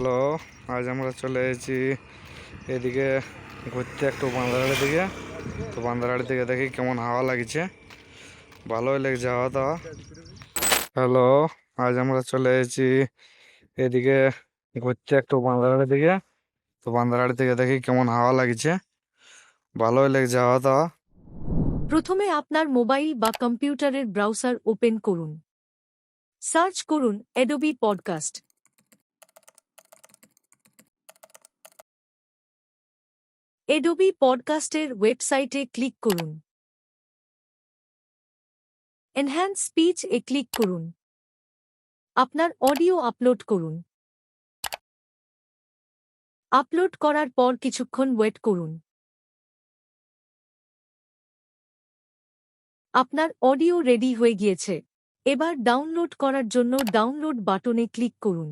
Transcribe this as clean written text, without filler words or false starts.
Hello, আজ আমরা চলে এসেছি এদিকে ঘুরতে একটু বান্দারহাটের দিকে। তো বান্দারহাটের দিকে দেখি কেমন হাওয়া লাগছে, ভালোই লাগছে হাওয়াটা। হ্যালো, আজ আমরা চলে এসেছি এদিকে ঘুরতে একটু বান্দারহাটের দিকে। তো বান্দারহাটের দিকে দেখি কেমন হাওয়া লাগছে, ভালোই লাগছে হাওয়াটা। প্রথমে আপনার মোবাইল বা কম্পিউটারের ব্রাউজার ওপেন করুন। সার্চ করুন অ্যাডোবি পডকাস্ট। অ্যাডোবি পডকাস্টের ওয়েবসাইটে ক্লিক করুন। এনহ্যান্স স্পিচ এ ক্লিক করুন। আপনার অডিও আপলোড করুন। আপলোড করার পর কিছুক্ষণ ওয়েট করুন। আপনার অডিও রেডি হয়ে গিয়েছে। এবার ডাউনলোড করার জন্য ডাউনলোড বাটনে ক্লিক করুন।